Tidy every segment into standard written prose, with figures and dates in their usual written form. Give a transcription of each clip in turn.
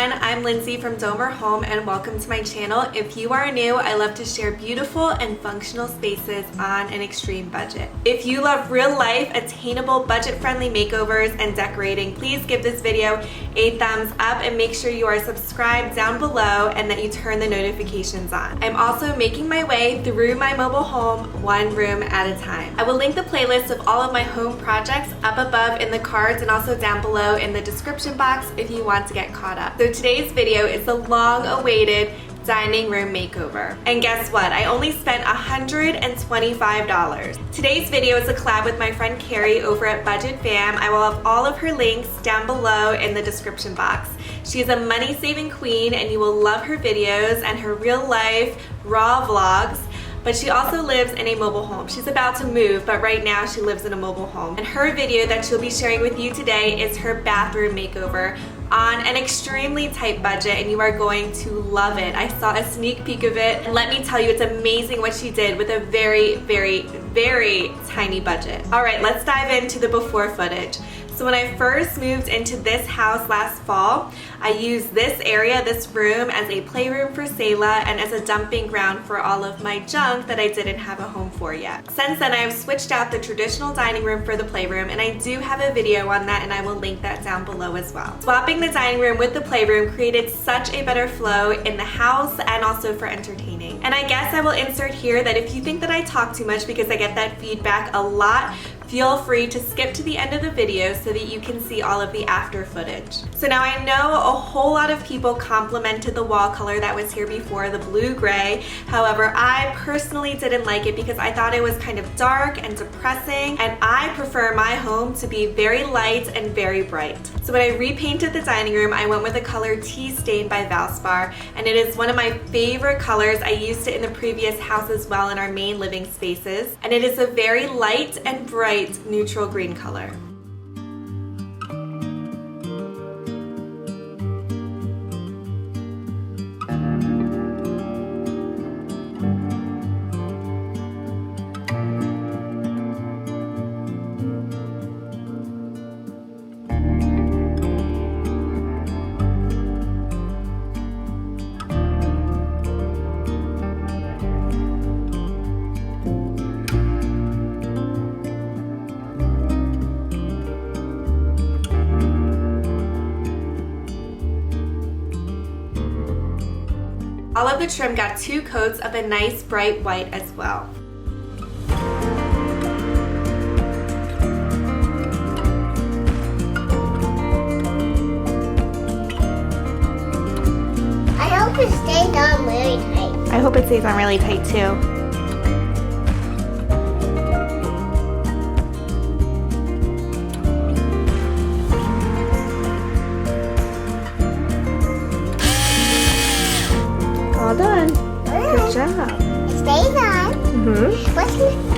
everyone, I'm Lindsay from Domer Home and welcome to my channel. If you are new, I love to share beautiful and functional spaces on an extreme budget. If you love real life, attainable, budget-friendly makeovers and decorating, please give this video a thumbs up and make sure you are subscribed down below and that you turn the notifications on. I'm also making my way through my mobile home one room at a time. I will link the playlist of all of my home projects up above in the cards and also down below in the description box if you want to get caught up. So today's video is the long-awaited dining room makeover. And guess what? I only spent $125. Today's video is a collab with my friend KARRIE over at BUDGETFAM. I will have all of her links down below in the description box. She's a money-saving queen and you will love her videos and her real-life raw vlogs. But she also lives in a mobile home. She's about to move, but right now she lives in a mobile home. And her video that she'll be sharing with you today is her bathroom makeover on an extremely tight budget, and you are going to love it. I saw a sneak peek of it, and let me tell you, it's amazing what she did with a very, very, very tiny budget. All right, let's dive into the before footage. So when I first moved into this house last fall, I used this area, this room, as a playroom for Selah and as a dumping ground for all of my junk that I didn't have a home for yet. Since then, I have switched out the traditional dining room for the playroom, and I do have a video on that, and I will link that down below as well. Swapping the dining room with the playroom created such a better flow in the house and also for entertaining. And I guess I will insert here that if you think that I talk too much, because I get that feedback a lot, feel free to skip to the end of the video so that you can see all of the after footage. So now I know a whole lot of people complimented the wall color that was here before, the blue-gray. However, I personally didn't like it because I thought it was kind of dark and depressing, and I prefer my home to be very light and very bright. So when I repainted the dining room, I went with the color Tea Stain by Valspar, and it is one of my favorite colors. I used it in the previous house as well in our main living spaces, and it is a very light and bright neutral green color. All of the trim got 2 coats of a nice bright white as well. I hope it stays on really tight. I hope it stays on really tight too. All done. Good job. It stays on. What's next?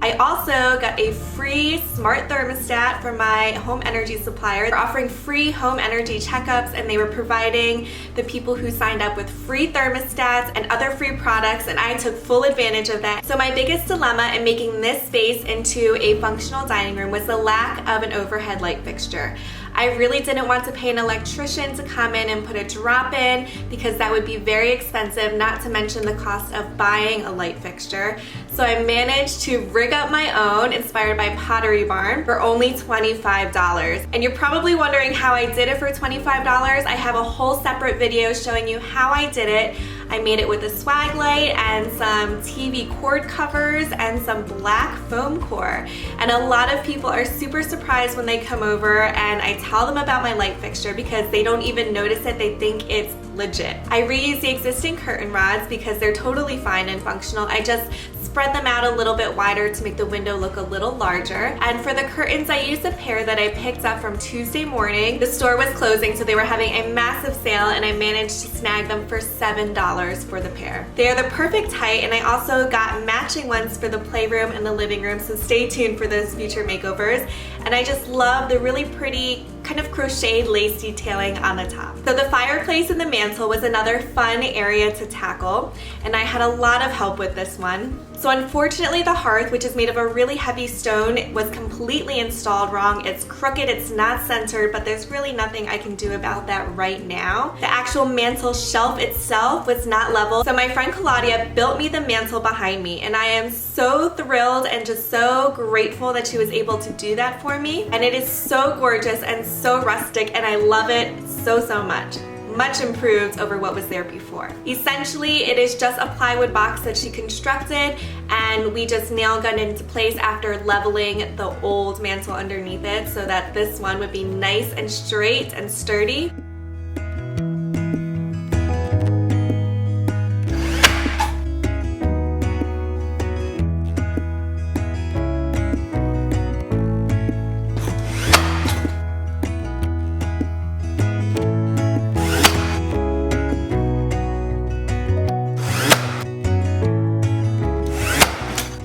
I also got a free smart thermostat from my home energy supplier. They're offering free home energy checkups, and they were providing the people who signed up with free thermostats and other free products, and I took full advantage of that. So my biggest dilemma in making this space into a functional dining room was the lack of an overhead light fixture. I really didn't want to pay an electrician to come in and put a drop in because that would be very expensive, not to mention the cost of buying a light fixture. So I managed to rig up my own, inspired by Pottery Barn, for only $25. And you're probably wondering how I did it for $25. I have a whole separate video showing you how I did it. I made it with a swag light and some TV cord covers and some black foam core. And a lot of people are super surprised when they come over and I tell them about my light fixture because they don't even notice it. They think it's legit. I reused the existing curtain rods because they're totally fine and functional. I just spread them out a little bit wider to make the window look a little larger. And for the curtains, I used a pair that I picked up from Tuesday morning. The store was closing, so they were having a massive sale, and I managed to snag them for $7 for the pair. They are the perfect height, and I also got matching ones for the playroom and the living room, so stay tuned for those future makeovers. And I just love the really pretty kind of crocheted lace detailing on the top. So the fireplace and the mantle was another fun area to tackle, and I had a lot of help with this one. So unfortunately the hearth, which is made of a really heavy stone, was completely installed wrong. It's crooked, it's not centered, but there's really nothing I can do about that right now. The actual mantle shelf itself was not level, so my friend Claudia built me the mantle behind me, and I am so thrilled and just so grateful that she was able to do that for me. And it is so gorgeous and so rustic, and I love it so much. Much improved over what was there before. Essentially, it is just a plywood box that she constructed, and we just nail gunned it into place after leveling the old mantle underneath it so that this one would be nice and straight and sturdy.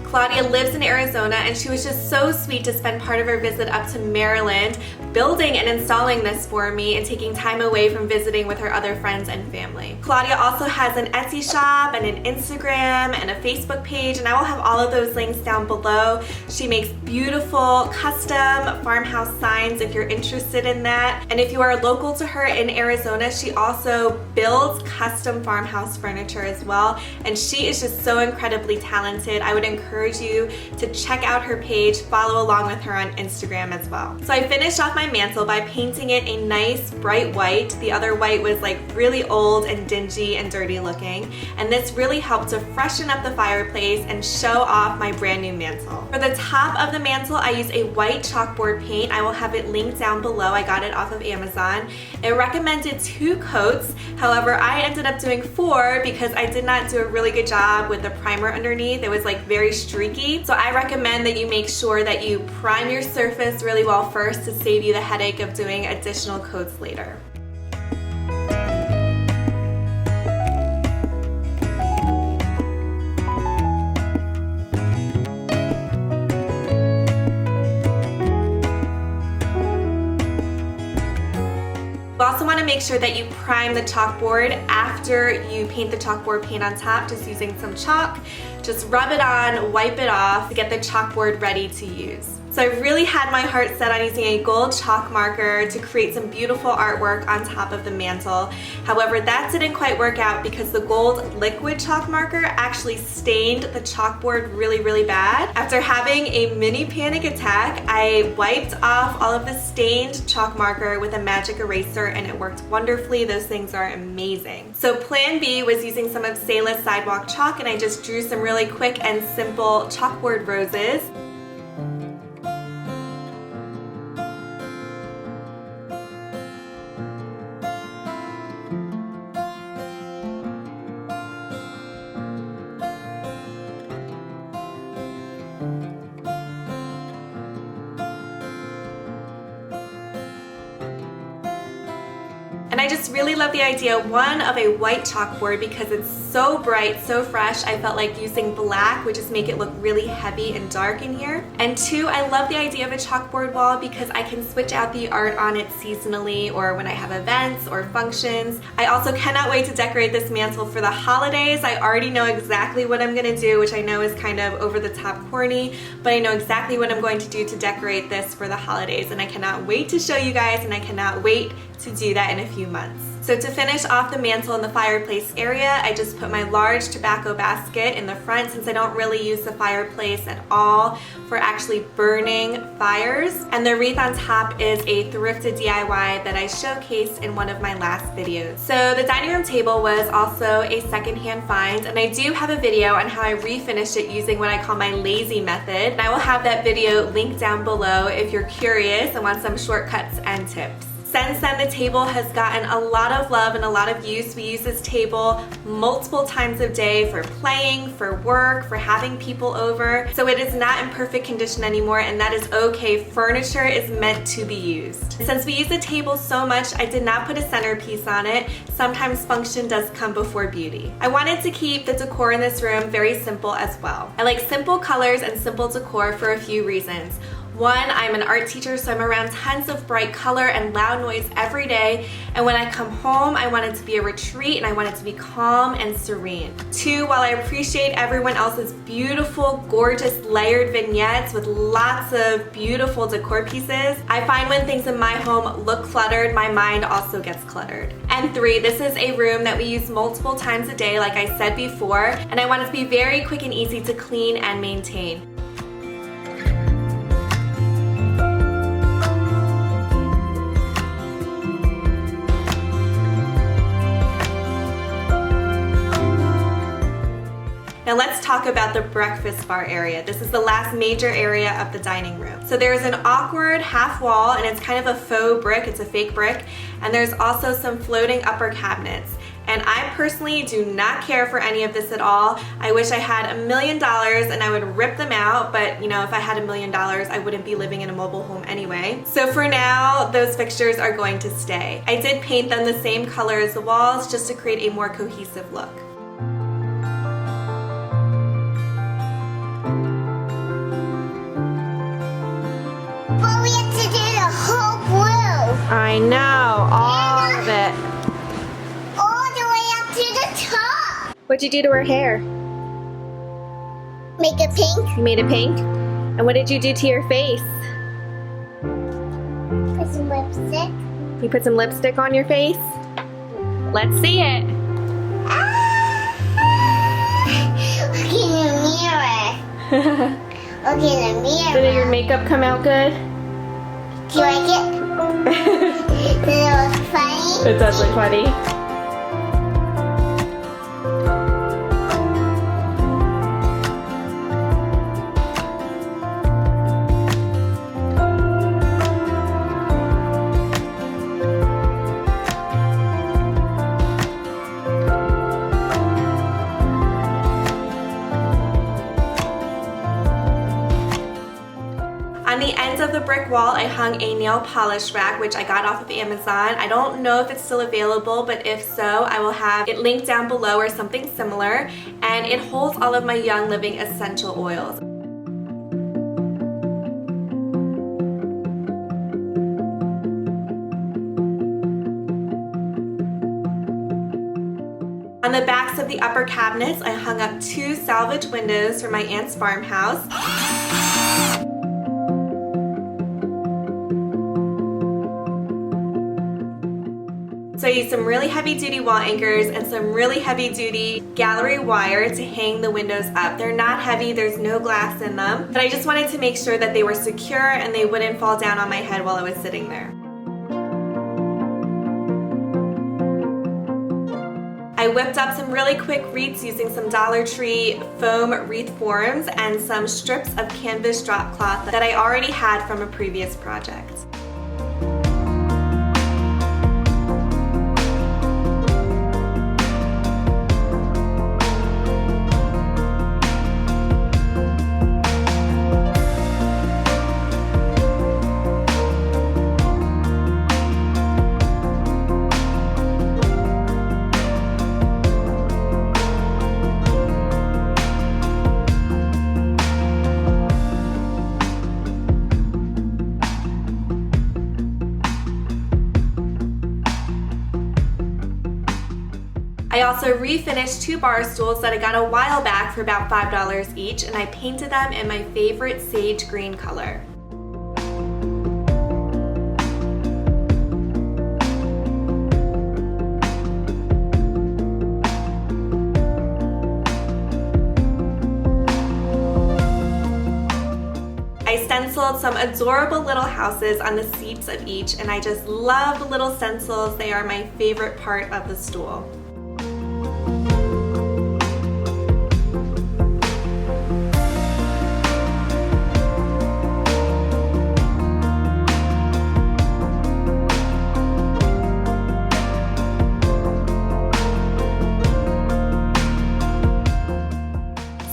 Claudia lives in Arizona, and she was just so sweet to spend part of her visit up to Maryland building and installing this for me and taking time away from visiting with her other friends and family. Claudia also has an Etsy shop and an Instagram and a Facebook page, and I will have all of those links down below. She makes beautiful custom farmhouse signs if you're interested in that. And if you are local to her in Arizona, she also builds custom farmhouse furniture as well, and she is just so incredibly talented. I would encourage you to check out her page, follow along with her on Instagram as well. So I finished off my mantle by painting it a nice bright white. The other white was like really old and dingy and dirty looking, and this really helped to freshen up the fireplace and show off my brand new mantle. For the top of the mantle, I used a white chalkboard paint. I will have it linked down below. I got it off of Amazon. It recommended 2 coats. However, I ended up doing 4 because I did not do a really good job with the primer underneath. It was like very streaky. So I recommend that you make sure that you prime your surface really well first to save you the headache of doing additional coats later. You also want to make sure that you prime the chalkboard after you paint the chalkboard paint on top, just using some chalk. Just rub it on, wipe it off to get the chalkboard ready to use. So I really had my heart set on using a gold chalk marker to create some beautiful artwork on top of the mantle. However, that didn't quite work out because the gold liquid chalk marker actually stained the chalkboard really bad. After having a mini panic attack, I wiped off all of the stained chalk marker with a magic eraser, and it worked wonderfully. Those things are amazing. So plan B was using some of Sayla's sidewalk chalk, and I just drew some really quick and simple chalkboard roses. And I just really love the idea, 1, of a white chalkboard because it's so bright, so fresh. I felt like using black would just make it look really heavy and dark in here. And 2, I love the idea of a chalkboard wall because I can switch out the art on it seasonally or when I have events or functions. I also cannot wait to decorate this mantle for the holidays. I already know exactly what I'm gonna do, which I know is kind of over the top corny, but I know exactly what I'm going to do to decorate this for the holidays, and I cannot wait to show you guys, and I cannot wait to do that in a few months. So to finish off the mantle in the fireplace area, I just put my large tobacco basket in the front since I don't really use the fireplace at all for actually burning fires. And the wreath on top is a thrifted DIY that I showcased in one of my last videos. So the dining room table was also a secondhand find, and I do have a video on how I refinished it using what I call my lazy method. And I will have that video linked down below if you're curious and want some shortcuts and tips. Since then, the table has gotten a lot of love and a lot of use. We use this table multiple times a day for playing, for work, for having people over. So it is not in perfect condition anymore, and that is okay. Furniture is meant to be used. Since we use the table so much, I did not put a centerpiece on it. Sometimes function does come before beauty. I wanted to keep the decor in this room very simple as well. I like simple colors and simple decor for a few reasons. One, I'm an art teacher, so I'm around tons of bright color and loud noise every day. And when I come home, I want it to be a retreat and I want it to be calm and serene. Two, while I appreciate everyone else's beautiful, gorgeous layered vignettes with lots of beautiful decor pieces, I find when things in my home look cluttered, my mind also gets cluttered. And three, this is a room that we use multiple times a day, like I said before, and I want it to be very quick and easy to clean and maintain. Now let's talk about the breakfast bar area. This is the last major area of the dining room. So there's an awkward half wall, and it's kind of a faux brick, it's a fake brick, and there's also some floating upper cabinets. And I personally do not care for any of this at all. I wish I had $1 million and I would rip them out, but you know, if I had $1 million, I wouldn't be living in a mobile home anyway. So for now, those fixtures are going to stay. I did paint them the same color as the walls just to create a more cohesive look. But we have to do the whole blue. I know, all of it. All the way up to the top. What'd you do to her hair? Make it pink. You made it pink? And what did you do to your face? Put some lipstick. You put some lipstick on your face? Let's see it. Look in the mirror. Look in the mirror. Did your makeup come out good? Do you like it? Does it look funny? It does look funny. On the ends of the brick wall, I hung a nail polish rack, which I got off of Amazon. I don't know if it's still available, but if so, I will have it linked down below or something similar. And it holds all of my Young Living essential oils. On the backs of the upper cabinets, I hung up 2 salvage windows from my aunt's farmhouse. So I used some really heavy duty wall anchors and some really heavy duty gallery wire to hang the windows up. They're not heavy, there's no glass in them, but I just wanted to make sure that they were secure and they wouldn't fall down on my head while I was sitting there. I whipped up some really quick wreaths using some Dollar Tree foam wreath forms and some strips of canvas drop cloth that I already had from a previous project. I also refinished 2 bar stools that I got a while back for about $5 each, and I painted them in my favorite sage green color. I stenciled some adorable little houses on the seats of each, and I just love the little stencils. They are my favorite part of the stool.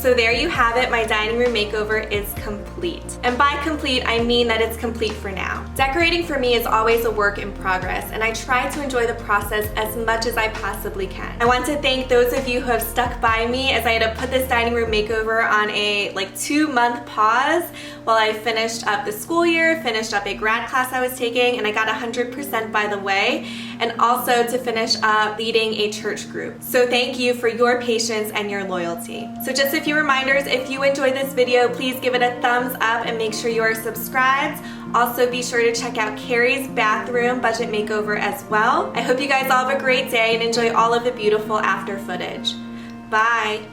So there you have it, my dining room makeover is complete. And by complete, I mean that it's complete for now. Decorating for me is always a work in progress, and I try to enjoy the process as much as I possibly can. I want to thank those of you who have stuck by me as I had to put this dining room makeover on a 2-month pause while I finished up the school year, finished up a grad class I was taking, and I got 100% by the way, and also to finish up leading a church group. So thank you for your patience and your loyalty. So just a few reminders, if you enjoyed this video, please give it a thumbs up and make sure you are subscribed. Also be sure to check out KARRIE's bathroom budget makeover as well. I hope you guys all have a great day and enjoy all of the beautiful after footage. Bye!